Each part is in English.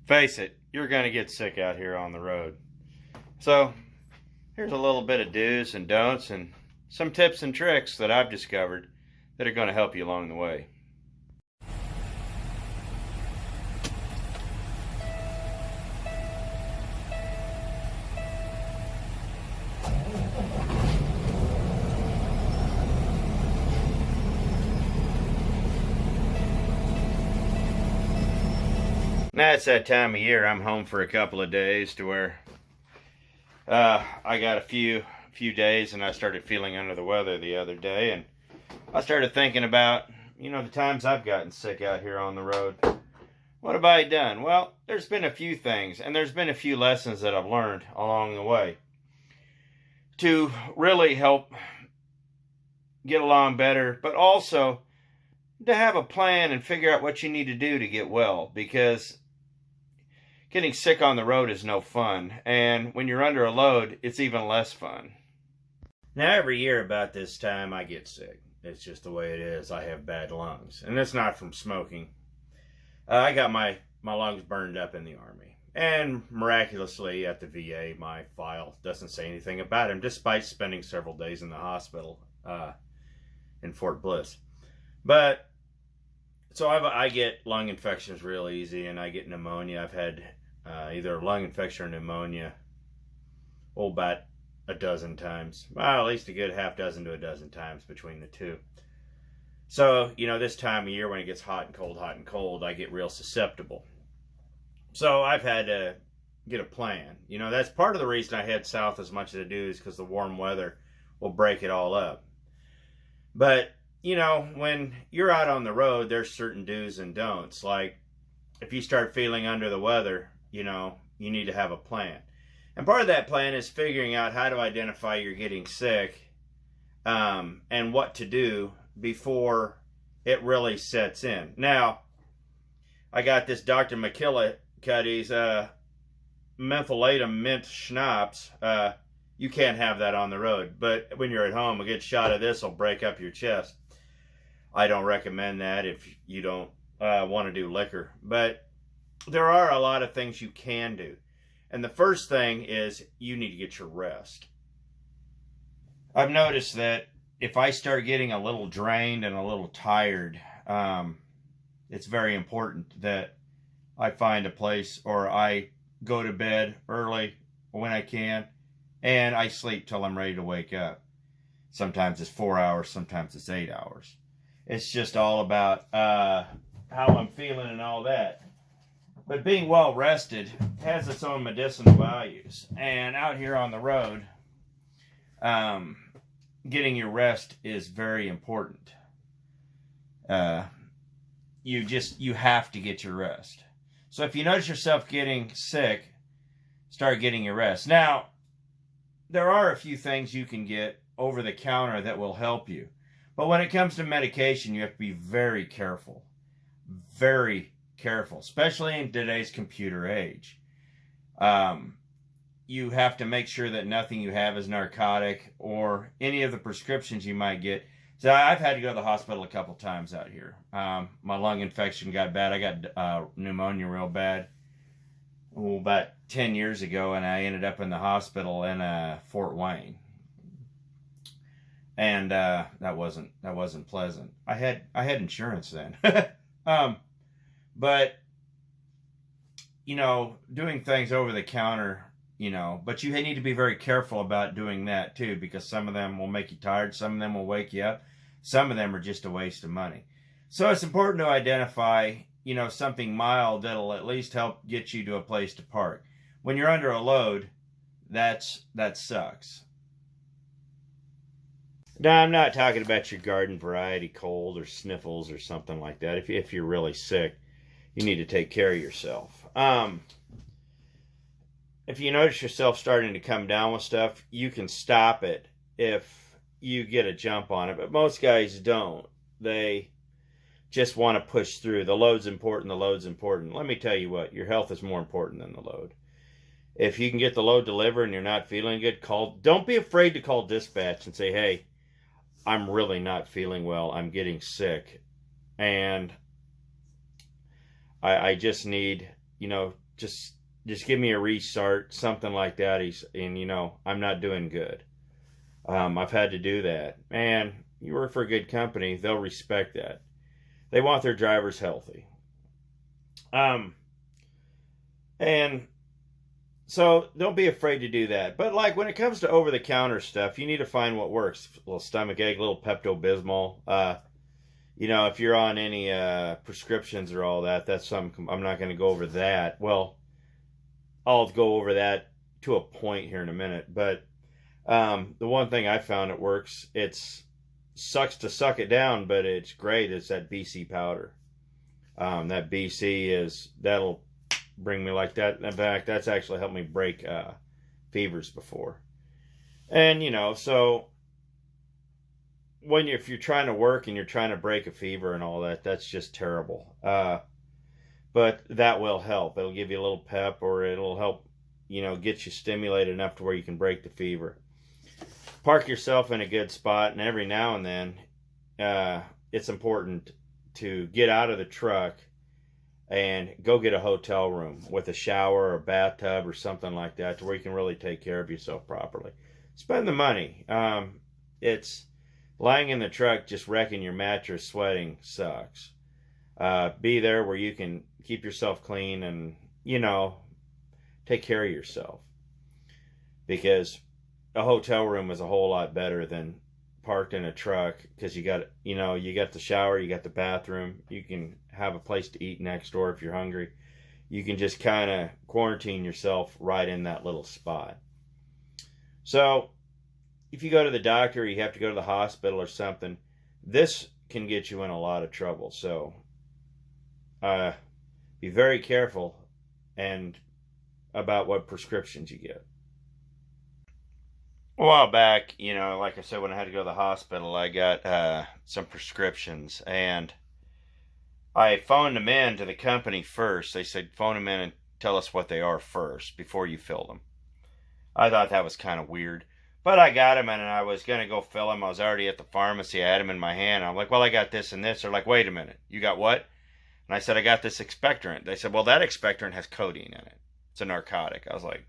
Face it, you're going to get sick out here on the road. So here's a little bit of do's and don'ts and some tips and tricks that I've discovered that are going to help you along the way. Now it's that time of year. I'm home for a couple of days to where I got a few days, and I started feeling under the weather the other day, and I started thinking about, the times I've gotten sick out here on the road. What have I done? Well, there's been a few things, and there's been a few lessons that I've learned along the way to really help get along better, but also to have a plan and figure out what you need to do to get well, because getting sick on the road is no fun, and when you're under a load, it's even less fun. Now, every year about this time, I get sick. It's just the way it is. I have bad lungs, and it's not from smoking. I got my lungs burned up in the Army, and miraculously at the VA, my file doesn't say anything about him, despite spending several days in the hospital in Fort Bliss. But so I get lung infections real easy, and I get pneumonia. I've had either a lung infection or pneumonia about a dozen times. Well, at least a good half dozen to a dozen times between the two. So, this time of year when it gets hot and cold, I get real susceptible. So I've had to get a plan. That's part of the reason I head south as much as I do, is because the warm weather will break it all up. But when you're out on the road, there's certain do's and don'ts. Like, if you start feeling under the weather, you need to have a plan. And part of that plan is figuring out how to identify you're getting sick and what to do before it really sets in. Now, I got this Dr. McKillicuddy's mentholatum mint schnapps. You can't have that on the road. But when you're at home, a good shot of this will break up your chest. I don't recommend that if you don't want to do liquor. But there are a lot of things you can do. And the first thing is you need to get your rest. I've noticed that if I start getting a little drained and a little tired, it's very important that I find a place, or I go to bed early when I can, and I sleep till I'm ready to wake up. Sometimes it's 4 hours, sometimes it's 8 hours. It's just all about how I'm feeling and all that. But being well rested has its own medicinal values. And out here on the road, getting your rest is very important. You have to get your rest. So if you notice yourself getting sick, start getting your rest. Now, there are a few things you can get over the counter that will help you. But when it comes to medication, you have to be very careful. Very careful, especially in today's computer age. You have to make sure that nothing you have is narcotic, or any of the prescriptions you might get. So I've had to go to the hospital a couple times out here. My lung infection got bad. I got pneumonia real bad about 10 years ago, and I ended up in the hospital in Fort Wayne. And that wasn't pleasant. I had insurance then. But doing things over the counter, but you need to be very careful about doing that too, because some of them will make you tired, some of them will wake you up, some of them are just a waste of money. So it's important to identify, something mild that'll at least help get you to a place to park. When you're under a load, that sucks. Now, I'm not talking about your garden variety cold or sniffles or something like that. If you're really sick, you need to take care of yourself. If you notice yourself starting to come down with stuff, you can stop it if you get a jump on it. But most guys don't. They just want to push through. The load's important. The load's important. Let me tell you what. Your health is more important than the load. If you can get the load delivered and you're not feeling good, don't be afraid to call dispatch and say, hey, I'm really not feeling well. I'm getting sick. And I just need, just give me a restart, something like that. And you know, I'm not doing good. I've had to do that. And you work for a good company, they'll respect that. They want their drivers healthy. And so don't be afraid to do that. But like when it comes to over-the-counter stuff, you need to find what works. A little stomach ache, a little Pepto-Bismol. You know, if you're on any prescriptions or all that, that's something. I'm not going to go over that. Well, I'll go over that to a point here in a minute. But the one thing I found that works, it's sucks to suck it down, but it's great. It's that BC powder. That BC that'll bring me like that. In fact, that's actually helped me break fevers before. And you know, so if you're trying to work and you're trying to break a fever and all that, that's just terrible. But that will help. It'll give you a little pep, or it'll help, you know, get you stimulated enough to where you can break the fever. Park yourself in a good spot, and every now and then, it's important to get out of the truck and go get a hotel room with a shower or a bathtub or something like that, to where you can really take care of yourself properly. Spend the money. It's lying in the truck just wrecking your mattress, sweating, sucks. Be there where you can keep yourself clean and, you know, take care of yourself. Because a hotel room is a whole lot better than parked in a truck, because you got the shower, you got the bathroom, you can have a place to eat next door if you're hungry. You can just kind of quarantine yourself right in that little spot. So if you go to the doctor, you have to go to the hospital or something, this can get you in a lot of trouble. So be very careful and about what prescriptions you get. A while back, you know, like I said, when I had to go to the hospital, I got some prescriptions, and I phoned them in to the company first. They said, phone them in and tell us what they are first before you fill them. I thought that was kind of weird, but I got them, and I was going to go fill them. I was already at the pharmacy. I had them in my hand. I'm like, well, I got this and this. They're like, wait a minute, you got what? And I said, I got this expectorant. They said, well, that expectorant has codeine in it. It's a narcotic. I was like,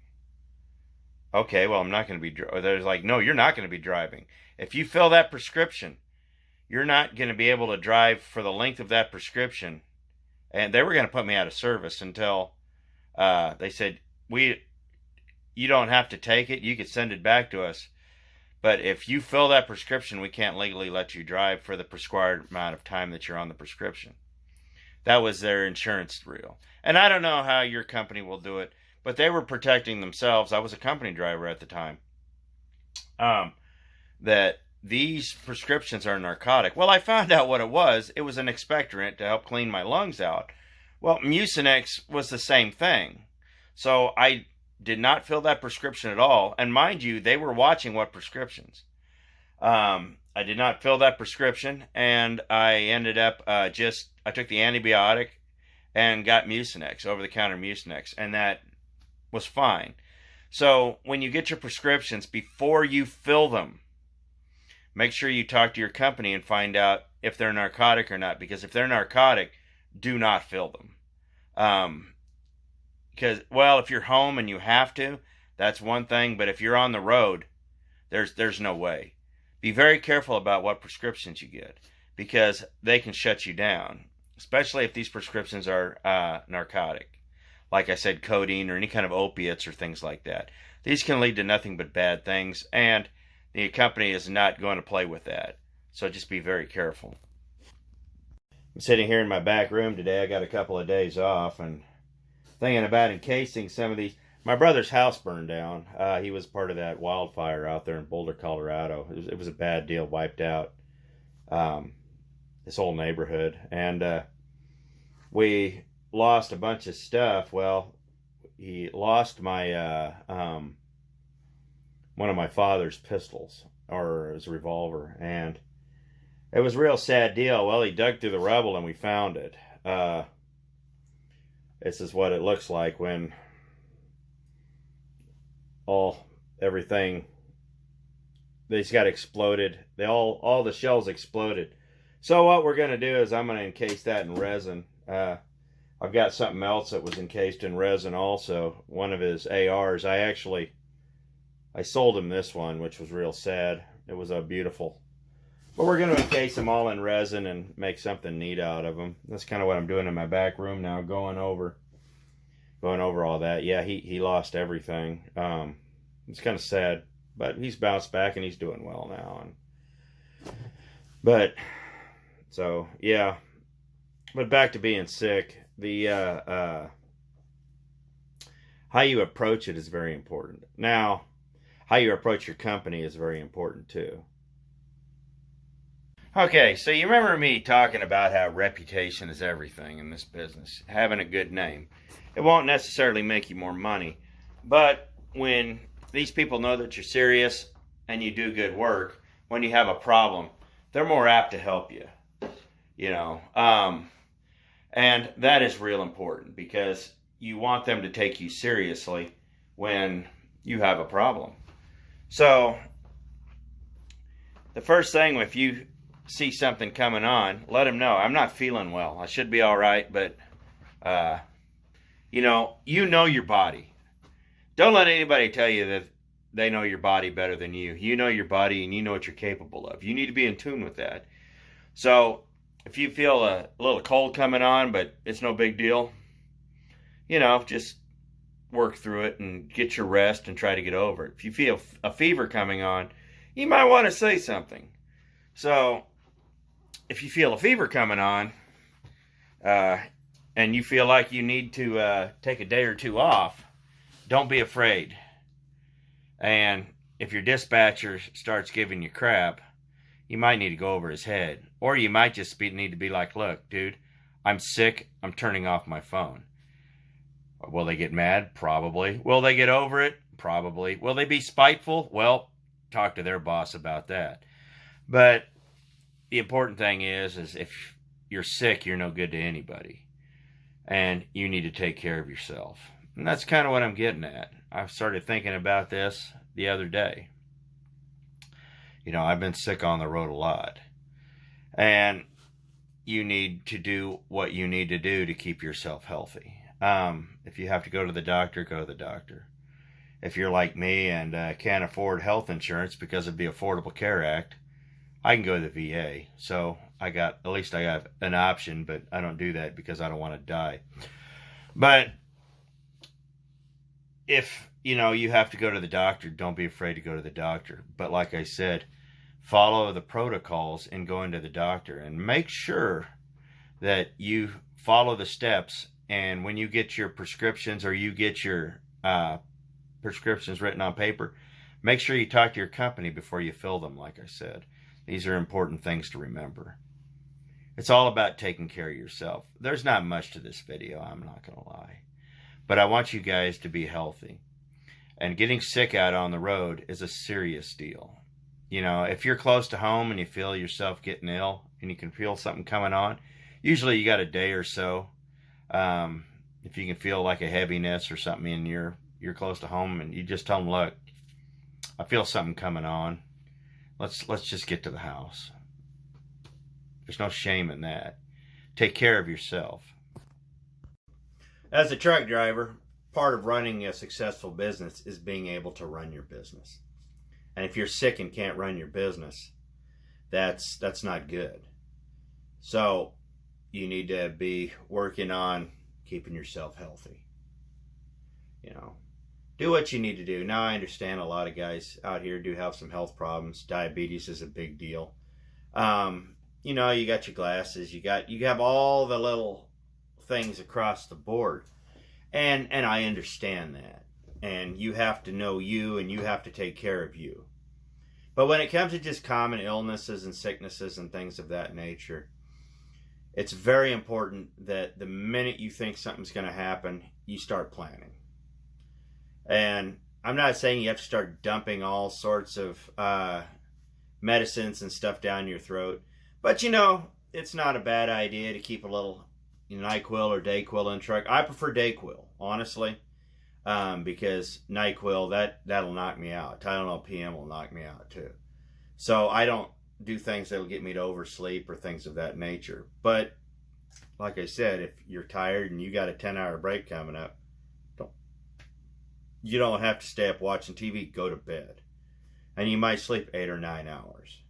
okay, well, I'm not going to be... They're like, no, you're not going to be driving. If you fill that prescription, you're not going to be able to drive for the length of that prescription. And they were going to put me out of service until they said, you don't have to take it. You could send it back to us. But if you fill that prescription, we can't legally let you drive for the prescribed amount of time that you're on the prescription. That was their insurance reel. And I don't know how your company will do it, but they were protecting themselves. I was a company driver at the time. That these prescriptions are narcotic. Well, I found out what it was. It was an expectorant to help clean my lungs out. Well, Mucinex was the same thing. So I did not fill that prescription at all. And mind you, they were watching what prescriptions. I did not fill that prescription, and I ended up I took the antibiotic and got Mucinex, over-the-counter Mucinex, and that was fine. So when you get your prescriptions, before you fill them, make sure you talk to your company and find out if they're narcotic or not. Because if they're narcotic, do not fill them. Because, well, if you're home and you have to, that's one thing. But if you're on the road, there's no way. Be very careful about what prescriptions you get, because they can shut you down, especially if these prescriptions are narcotic. Like I said, codeine or any kind of opiates or things like that. These can lead to nothing but bad things, and the company is not going to play with that. So just be very careful. I'm sitting here in my back room today. I got a couple of days off and thinking about encasing some of these. My brother's house burned down. He was part of that wildfire out there in Boulder, Colorado. It was a bad deal, wiped out this whole neighborhood. And we lost a bunch of stuff. Well, he lost my one of my father's pistols, or his revolver, and it was a real sad deal. Well, he dug through the rubble and we found it. This is what it looks like when everything they just got exploded. All the shells exploded. So what we're gonna do is I'm gonna encase that in resin. I've got something else that was encased in resin also. One of his ARs. I sold him this one, which was real sad. It was a beautiful. But we're going to encase them all in resin and make something neat out of them. That's kind of what I'm doing in my back room now, going over all that. Yeah, he lost everything. It's kind of sad, but he's bounced back and he's doing well now. But back to being sick. The how you approach it is very important. Now, how you approach your company is very important too. Okay, so you remember me talking about how reputation is everything in this business. Having a good name. It won't necessarily make you more money, but when these people know that you're serious and you do good work, when you have a problem, they're more apt to help you. You know, and that is real important because you want them to take you seriously when you have a problem. So the first thing, if you see something coming on, let them know, I'm not feeling well. I should be all right, but you know your body. Don't let anybody tell you that they know your body better than you. You know your body and you know what you're capable of. You need to be in tune with that. So if you feel a little cold coming on, but it's no big deal, you know, just work through it and get your rest and try to get over it. If you feel a fever coming on, you might want to say something. So if you feel a fever coming on and you feel like you need to take a day or two off, don't be afraid. And if your dispatcher starts giving you crap, you might need to go over his head. Or you might just need to be like, look, dude, I'm sick. I'm turning off my phone. Will they get mad? Probably. Will they get over it? Probably. Will they be spiteful? Well, talk to their boss about that. But the important thing is if you're sick, you're no good to anybody. And you need to take care of yourself. And that's kind of what I'm getting at. I started thinking about this the other day. You know, I've been sick on the road a lot. And you need to do what you need to do to keep yourself healthy. If you have to go to the doctor, go to the doctor. If you're like me and can't afford health insurance because of the Affordable Care Act, I can go to the VA. So at least I have an option, but I don't do that because I don't want to die. But if, you know, you have to go to the doctor, don't be afraid to go to the doctor. But like I said, follow the protocols in going to the doctor and make sure that you follow the steps. And when you get your prescriptions or you get your prescriptions written on paper, make sure you talk to your company before you fill them, like I said. These are important things to remember. It's all about taking care of yourself. There's not much to this video, I'm not going to lie. But I want you guys to be healthy. And getting sick out on the road is a serious deal. You know, if you're close to home and you feel yourself getting ill and you can feel something coming on, usually you got a day or so. If you can feel like a heaviness or something and you're close to home and you just tell them, look, I feel something coming on. Let's just get to the house. There's no shame in that. Take care of yourself. As a truck driver, part of running a successful business is being able to run your business. And if you're sick and can't run your business, that's not good. So you need to be working on keeping yourself healthy. You know, do what you need to do. Now I understand a lot of guys out here do have some health problems. Diabetes is a big deal. You know, you got your glasses, you have all the little things across the board. And I understand that. And you have to know you and you have to take care of you. But when it comes to just common illnesses and sicknesses and things of that nature, it's very important that the minute you think something's going to happen, you start planning. And I'm not saying you have to start dumping all sorts of medicines and stuff down your throat. But, you know, it's not a bad idea to keep a little NyQuil or Dayquil in the truck. I prefer Dayquil, honestly, because NyQuil, that'll knock me out. Tylenol PM will knock me out, too. So I don't do things that'll get me to oversleep or things of that nature. But like I said, if you're tired and you got a 10-hour break coming up, you don't have to stay up watching TV. Go to bed. And you might sleep 8 or 9 hours.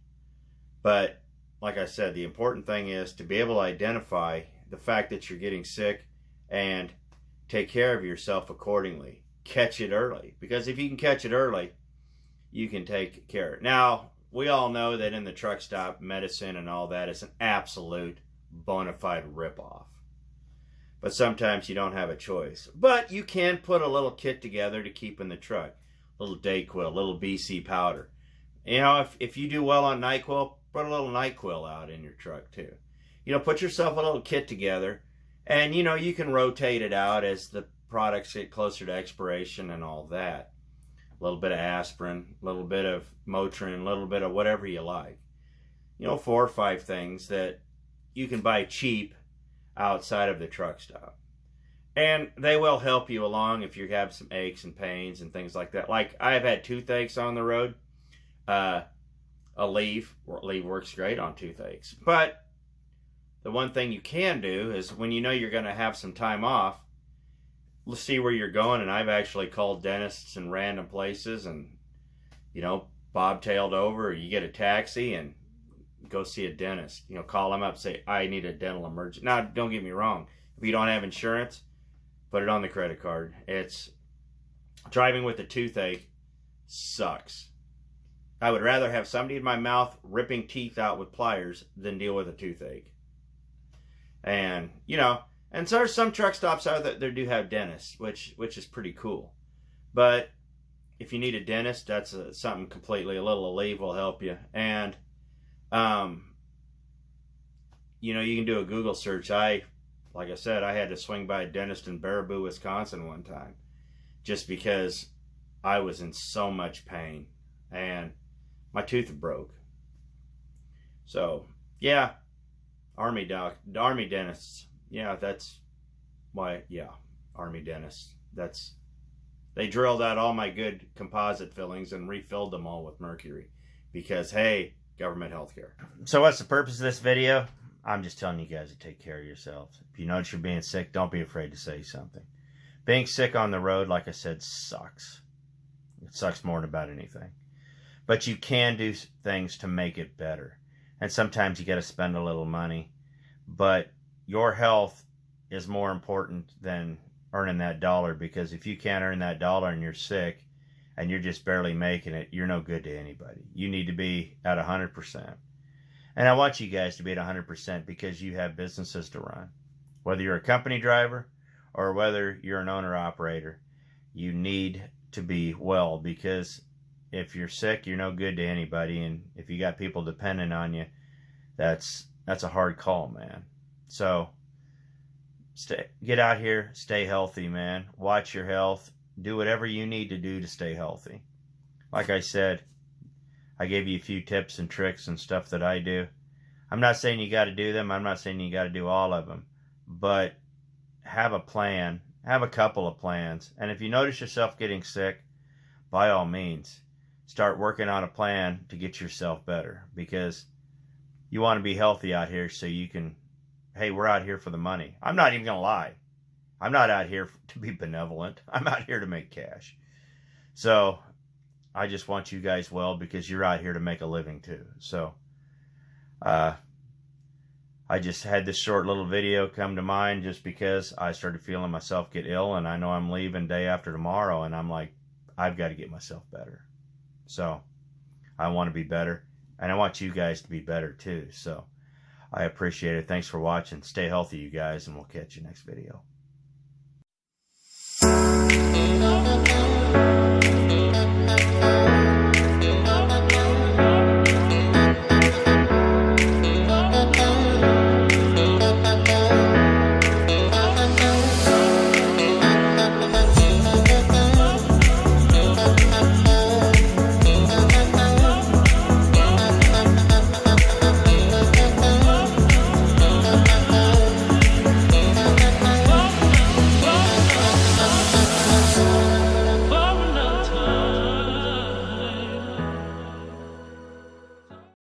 But like I said, the important thing is to be able to identify the fact that you're getting sick and take care of yourself accordingly. Catch it early. Because if you can catch it early, you can take care of it. Now, we all know that in the truck stop, medicine and all that is an absolute bona fide ripoff. But sometimes you don't have a choice. But you can put a little kit together to keep in the truck. A little DayQuil, a little BC powder. You know, if you do well on NyQuil, put a little NyQuil out in your truck too. You know, put yourself a little kit together. And, you know, you can rotate it out as the products get closer to expiration and all that. A little bit of aspirin, a little bit of Motrin, a little bit of whatever you like. You know, 4 or 5 things that you can buy cheap outside of the truck stop. And they will help you along if you have some aches and pains and things like that. Like, I've had toothaches on the road. Leave works great on toothaches. But the one thing you can do is when you know you're going to have some time off, let's see where you're going. And I've actually called dentists in random places and, you know, bobtailed over. Or you get a taxi and go see a dentist. You know, call them up, say, I need a dental emergency. Now, don't get me wrong. If you don't have insurance, put it on the credit card. It's driving with a toothache sucks. I would rather have somebody in my mouth ripping teeth out with pliers than deal with a toothache. And, you know, and so there's some truck stops out that they do have dentists, which is pretty cool. But if you need a dentist, that's something completely. A little Aleve will help you. And you know, you can do a Google search. Like I said, I had to swing by a dentist in Baraboo, Wisconsin one time just because I was in so much pain and my tooth broke. So, yeah, Army dentists. Yeah, that's why, yeah, Army dentists. They drilled out all my good composite fillings and refilled them all with mercury because, hey, government healthcare. So what's the purpose of this video? I'm just telling you guys to take care of yourselves. If you notice you're being sick, don't be afraid to say something. Being sick on the road, like I said, sucks. It sucks more than about anything. But you can do things to make it better. And sometimes you got to spend a little money. But your health is more important than earning that dollar, because if you can't earn that dollar and you're sick, and you're just barely making it, you're no good to anybody. You need to be at 100%. And I want you guys to be at 100% because you have businesses to run. Whether you're a company driver or whether you're an owner-operator, you need to be well, because if you're sick, you're no good to anybody. And if you got people depending on you, that's a hard call, man. So get out here, stay healthy, man. Watch your health. Do whatever you need to do to stay healthy. Like I said, I gave you a few tips and tricks and stuff that I do. I'm not saying you got to do them. I'm not saying you got to do all of them. But have a plan. Have a couple of plans. And if you notice yourself getting sick, by all means, start working on a plan to get yourself better. Because you want to be healthy out here so you can, hey, we're out here for the money. I'm not even going to lie. I'm not out here to be benevolent. I'm out here to make cash. So I just want you guys well, because you're out here to make a living too. So I just had this short little video come to mind just because I started feeling myself get ill, and I know I'm leaving day after tomorrow, and I'm like, I've got to get myself better. So I want to be better, and I want you guys to be better too. So I appreciate it. Thanks for watching. Stay healthy, you guys, and we'll catch you next video.